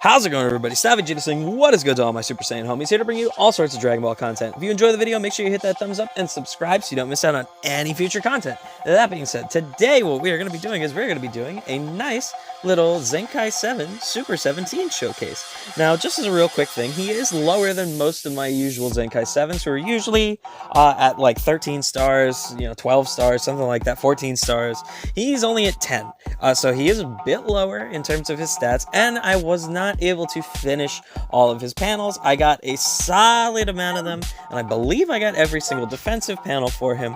How's it going, everybody? Savvier saying, what is good to all my Super Saiyan homies? Here to bring you all sorts of Dragon Ball content. If you enjoy the video, make sure you hit that thumbs up and subscribe so you don't miss out on any future content. That being said, today what we are going to be doing is we're going to be doing a nice little Zenkai 7 Super 17 showcase. Now, just as a real quick thing, he is lower than most of my usual Zenkai 7s, who are usually at like 13 stars, 12 stars, something like that, 14 stars. He's only at 10, so he is a bit lower in terms of his stats, and I was not able to finish all of his panels. I got a solid amount of them, and I believe I got every single defensive panel for him,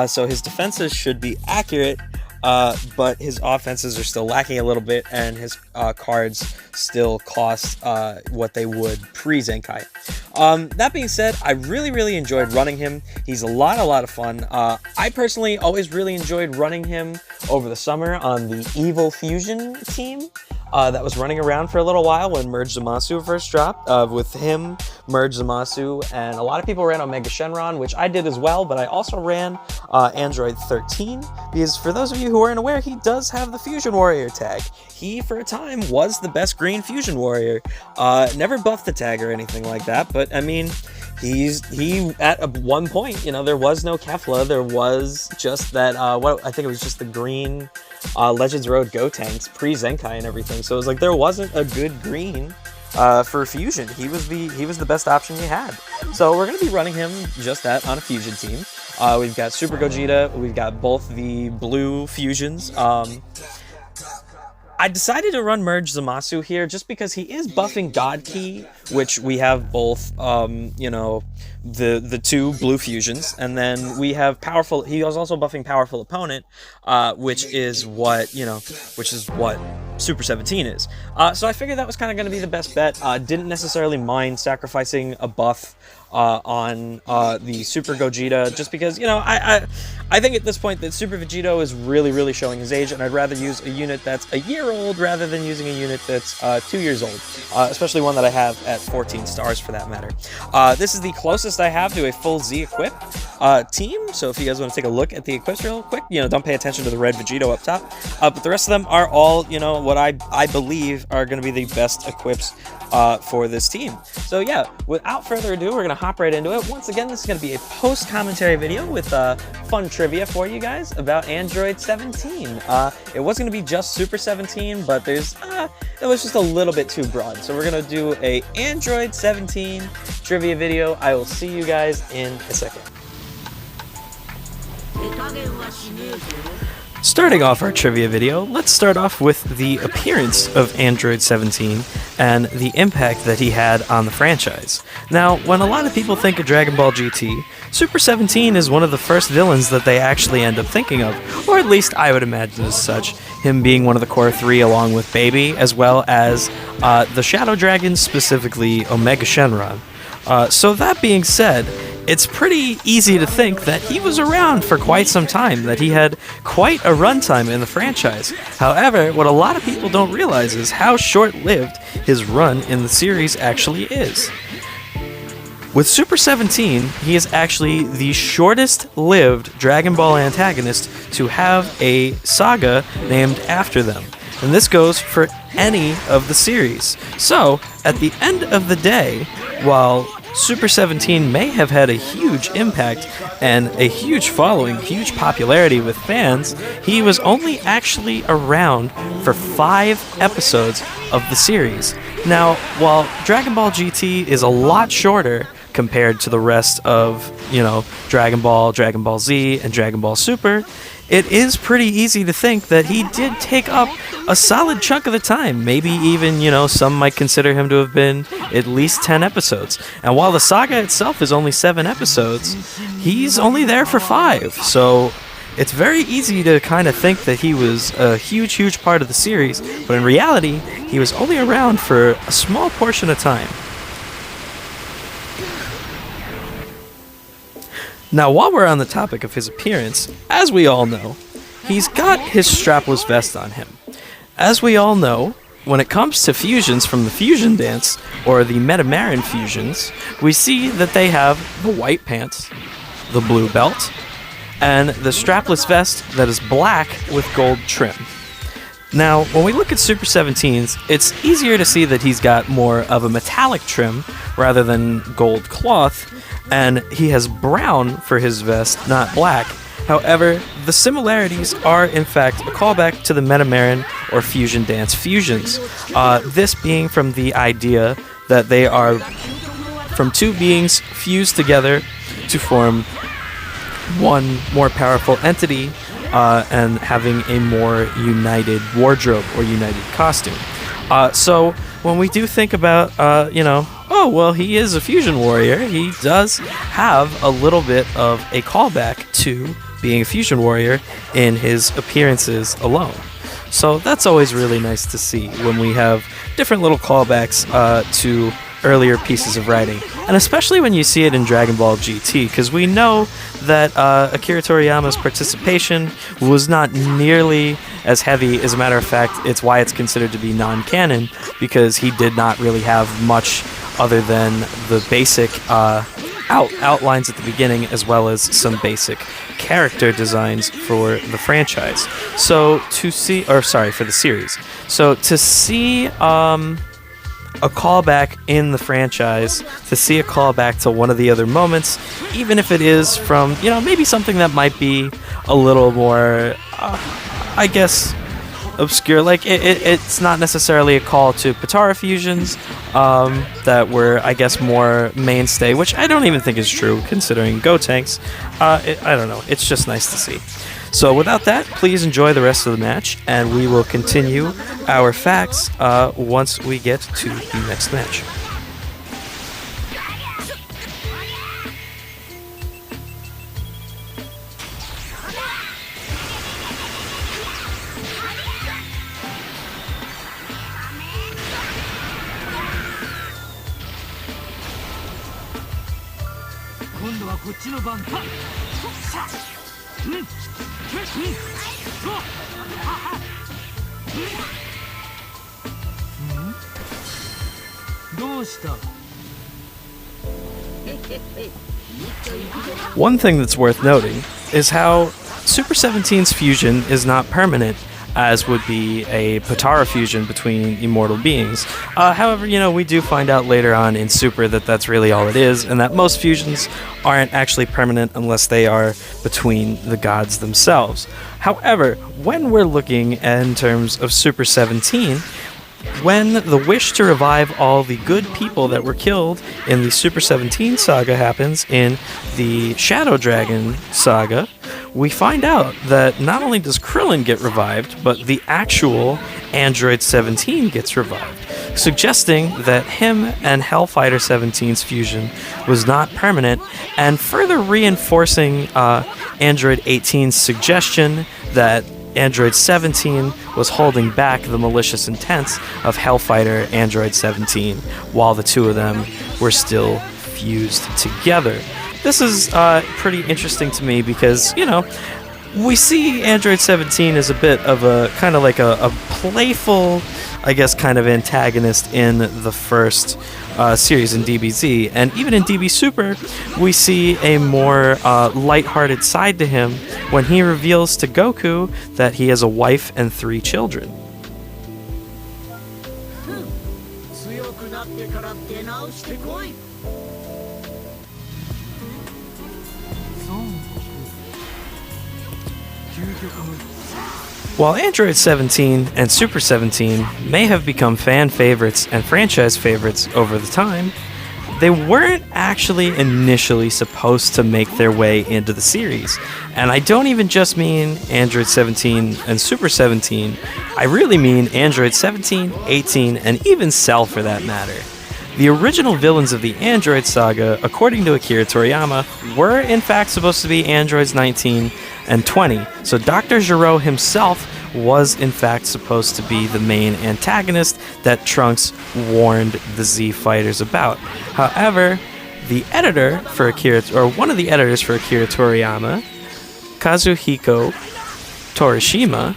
so his defenses should be accurate. But his offenses are still lacking a little bit, and his cards still cost what they would pre-Zenkai. That being said, I really enjoyed running him. He's a lot of fun. I personally always really enjoyed running him over the summer on the Evil Fusion team. That was running around for a little while when Merge Zamasu first dropped, with him, Merge Zamasu, and a lot of people ran Omega Shenron, which I did as well, but I also ran Android 13, because for those of you who aren't aware, he does have the Fusion Warrior tag. He, for a time, was the best green Fusion Warrior. Never buffed the tag or anything like that, but I mean, he at one point, there was no Kefla, there was just that, I think it was just the green Legends Road Go tanks pre-Zenkai and everything, so it was like there wasn't a good green for Fusion. He was the best option you had. So we're going to be running him just that on a Fusion team. We've got Super Gogeta, we've got both the blue Fusions. I decided to run Merge Zamasu here just because he is buffing God Key, which we have both, the two blue fusions, and then we have powerful. He was also buffing Powerful Opponent, which is what Super 17 is. So I figured that was kind of going to be the best bet. Didn't necessarily mind sacrificing a buff on the Super Gogeta, just because I think at this point that Super Vegito is really showing his age, and I'd rather use a unit that's a year old rather than using a unit that's 2 years old, especially one that I have at 14 stars for that matter. This is the closest I have to a full Z equip team, so if you guys want to take a look at the equips real quick, don't pay attention to the red Vegito up top, but the rest of them are all what I believe are going to be the best equips for this team. So yeah, without further ado, we're going to hop right into it. Once again, this is going to be a post-commentary video with fun trivia for you guys about Android 17. It was going to be just Super 17, but it was just a little bit too broad. So we're going to do a Android 17 trivia video. I will see you guys in a second. Starting off our trivia video, let's start off with the appearance of Android 17 and the impact that he had on the franchise. Now, when a lot of people think of Dragon Ball GT, Super 17 is one of the first villains that they actually end up thinking of, or at least I would imagine as such, him being one of the core three along with Baby, as well as the Shadow Dragon, specifically Omega Shenron. So that being said, it's pretty easy to think that he was around for quite some time, that he had quite a runtime in the franchise. However, what a lot of people don't realize is how short-lived his run in the series actually is. With Super 17, he is actually the shortest-lived Dragon Ball antagonist to have a saga named after them. And this goes for any of the series. So, at the end of the day, while Super 17 may have had a huge impact and a huge following, huge popularity with fans, he was only actually around for 5 episodes of the series. Now, while Dragon Ball GT is a lot shorter compared to the rest of, Dragon Ball, Dragon Ball Z, and Dragon Ball Super, it is pretty easy to think that he did take up a solid chunk of the time. Maybe even, some might consider him to have been at least 10 episodes. And while the saga itself is only 7 episodes, he's only there for 5. So it's very easy to kind of think that he was a huge part of the series, but in reality, he was only around for a small portion of time. Now, while we're on the topic of his appearance, as we all know, he's got his strapless vest on him. As we all know, when it comes to fusions from the Fusion Dance, or the Metamarin fusions, we see that they have the white pants, the blue belt, and the strapless vest that is black with gold trim. Now, when we look at Super 17's, it's easier to see that he's got more of a metallic trim rather than gold cloth, and he has brown for his vest, not black. However, the similarities are in fact a callback to the Metamarin or fusion dance fusions. This being from the idea that they are from two beings fused together to form one more powerful entity, and having a more united wardrobe or united costume. So when we do think about, oh, well, he is a fusion warrior, he does have a little bit of a callback to being a fusion warrior in his appearances alone. So that's always really nice to see when we have different little callbacks to earlier pieces of writing, and especially when you see it in Dragon Ball GT, because we know that Akira Toriyama's participation was not nearly as heavy. As a matter of fact, it's why it's considered to be non-canon, because he did not really have much other than the basic outlines at the beginning, as well as some basic character designs for the franchise. So to see, or sorry, for the series. So to see a callback in the franchise, to see a callback to one of the other moments, even if it is from, maybe something that might be a little more, I guess, obscure. Like, it's not necessarily a call to Potara fusions that were, I guess, more mainstay, which I don't even think is true, considering Gotenks. I don't know. It's just nice to see. So without that, please enjoy the rest of the match, and we will continue our facts once we get to the next match. One thing that's worth noting is how Super 17's fusion is not permanent, as would be a Potara fusion between immortal beings. However, we do find out later on in Super that that's really all it is, and that most fusions aren't actually permanent unless they are between the gods themselves. However, when we're looking in terms of Super 17, when the wish to revive all the good people that were killed in the Super 17 saga happens in the Shadow Dragon saga, we find out that not only does Krillin get revived, but the actual Android 17 gets revived, suggesting that him and Hellfighter 17's fusion was not permanent, and further reinforcing Android 18's suggestion that Android 17 was holding back the malicious intents of Hellfighter Android 17 while the two of them were still fused together. This is pretty interesting to me because, we see Android 17 as a bit of a kind of like a playful, I guess, kind of antagonist in the first series in DBZ, and even in DB Super, we see a more lighthearted side to him when he reveals to Goku that he has a wife and 3 children. While Android 17 and Super 17 may have become fan favorites and franchise favorites over the time, they weren't actually initially supposed to make their way into the series. And I don't even just mean Android 17 and Super 17, I really mean Android 17, 18, and even Cell for that matter. The original villains of the Android saga, according to Akira Toriyama, were in fact supposed to be Androids 19 and 20, so Dr. Gero himself was in fact supposed to be the main antagonist that Trunks warned the Z fighters about. However, the editor for Akira, or one of the editors for Akira Toriyama, Kazuhiko Torishima,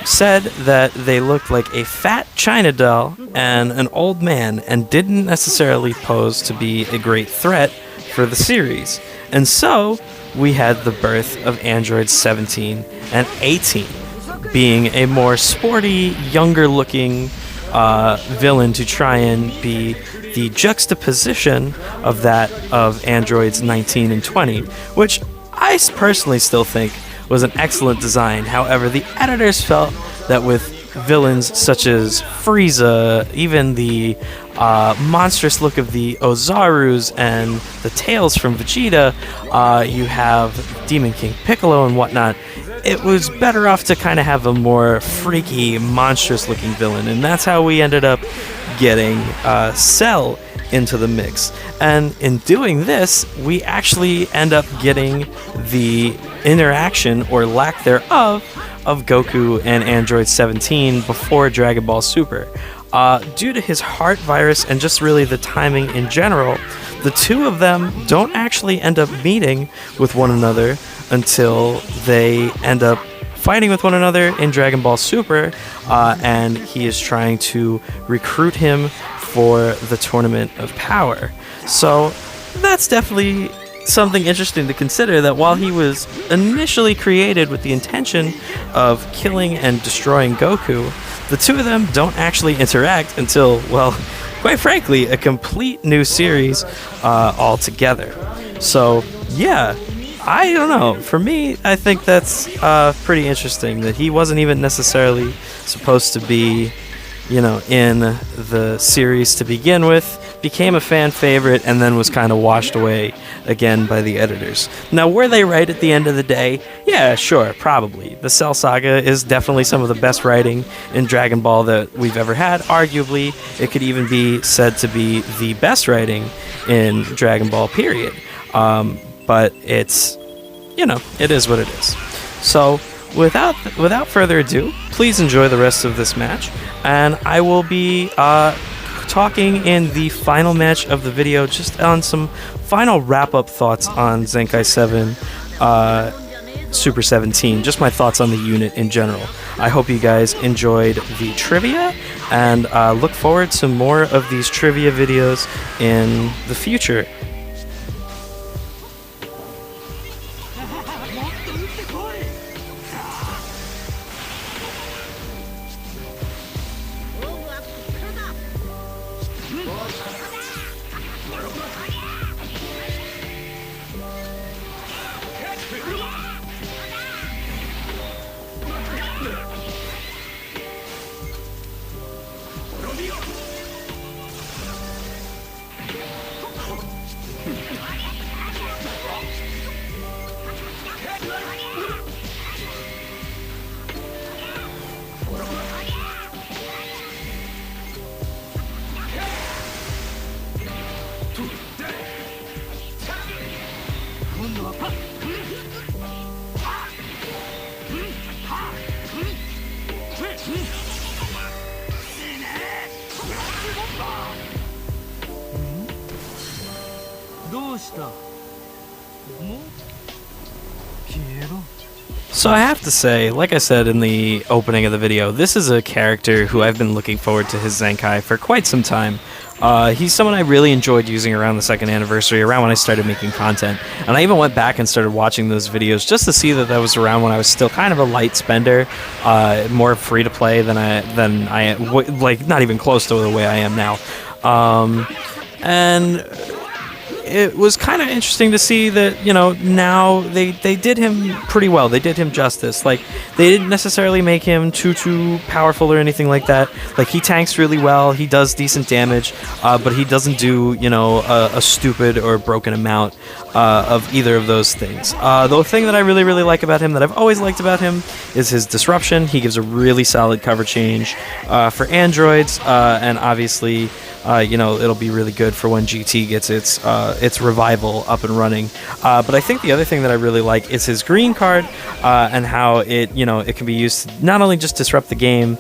said that they looked like a fat China doll and an old man and didn't necessarily pose to be a great threat for the series. And so we had the birth of Androids 17 and 18. being a more sporty, younger-looking villain to try and be the juxtaposition of that of androids 19 and 20, which I personally still think was an excellent design. However, the editors felt that with villains such as Frieza, even the monstrous look of the Ozarus and the tails from Vegeta, you have Demon King Piccolo and whatnot, it was better off to kind of have a more freaky, monstrous-looking villain, and that's how we ended up getting Cell into the mix. And in doing this, we actually end up getting the interaction, or lack thereof, of Goku and Android 17 before Dragon Ball Super. Due to his heart virus and just really the timing in general, the two of them don't actually end up meeting with one another until they end up fighting with one another in Dragon Ball Super, and he is trying to recruit him for the Tournament of Power. So that's definitely something interesting to consider, that while he was initially created with the intention of killing and destroying Goku, the two of them don't actually interact until, well, quite frankly, a complete new series altogether. So, yeah, I don't know. For me, I think that's pretty interesting that he wasn't even necessarily supposed to be, you know, in the series to begin with, became a fan favorite, and then was kind of washed away again by the editors. Now, were they right at the end of the day? Yeah, sure, probably. The Cell Saga is definitely some of the best writing in Dragon Ball that we've ever had. Arguably, it could even be said to be the best writing in Dragon Ball, period. But it's, you know, it is what it is. So, without further ado, please enjoy the rest of this match, and I will be talking in the final match of the video just on some final wrap-up thoughts on Zenkai 7 Super 17, just my thoughts on the unit in general. I hope you guys enjoyed the trivia, and look forward to more of these trivia videos in the future. So I have to say, like I said in the opening of the video, this is a character who I've been looking forward to his Zenkai for quite some time. He's someone I really enjoyed using around the 2nd anniversary, around when I started making content. And I even went back and started watching those videos just to see that that was around when I was still kind of a light spender, more free to play than I like, not even close to the way I am now. And it was kind of interesting to see that, you know, now they did him pretty well. They did him justice. Like, they didn't necessarily make him too powerful or anything like that. Like, he tanks really well. He does decent damage, but he doesn't do, you know, a stupid or broken amount of either of those things. The thing that I really like about him, that I've always liked about him, is his disruption. He gives a really solid cover change for androids, and obviously, you know, it'll be really good for when GT gets its revival up and running. But I think the other thing that I really like is his green card, and how it, you know, it can be used to not only just disrupt the game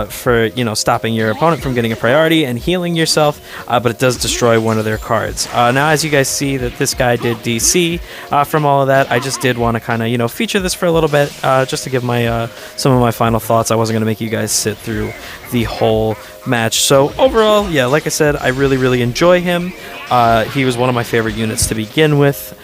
for, you know, stopping your opponent from getting a priority and healing yourself, but it does destroy one of their cards. Now, as you guys see that this guy did DC from all of that, I just did want to kind of, you know, feature this for a little bit, just to give my some of my final thoughts. I wasn't going to make you guys sit through the whole match. So overall, yeah, like like I said, I really enjoy him. He was one of my favorite units to begin with.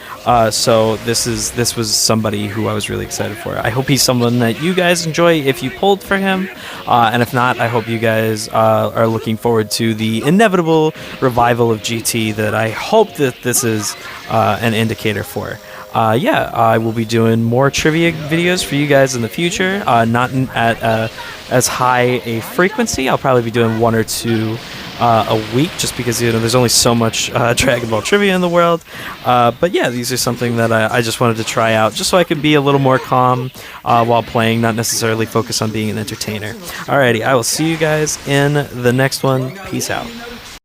So this was somebody who I was really excited for. I hope he's someone that you guys enjoy if you pulled for him, and if not, I hope you guys are looking forward to the inevitable revival of GT that I hope that this is an indicator for. Yeah, I will be doing more trivia videos for you guys in the future, not at as high a frequency. I'll probably be doing 1 or 2 a week, just because there's only so much Dragon Ball trivia in the world. But yeah, these are something that I just wanted to try out, just so I could be a little more calm while playing, not necessarily focus on being an entertainer. Alrighty, I will see you guys in the next one. Peace out.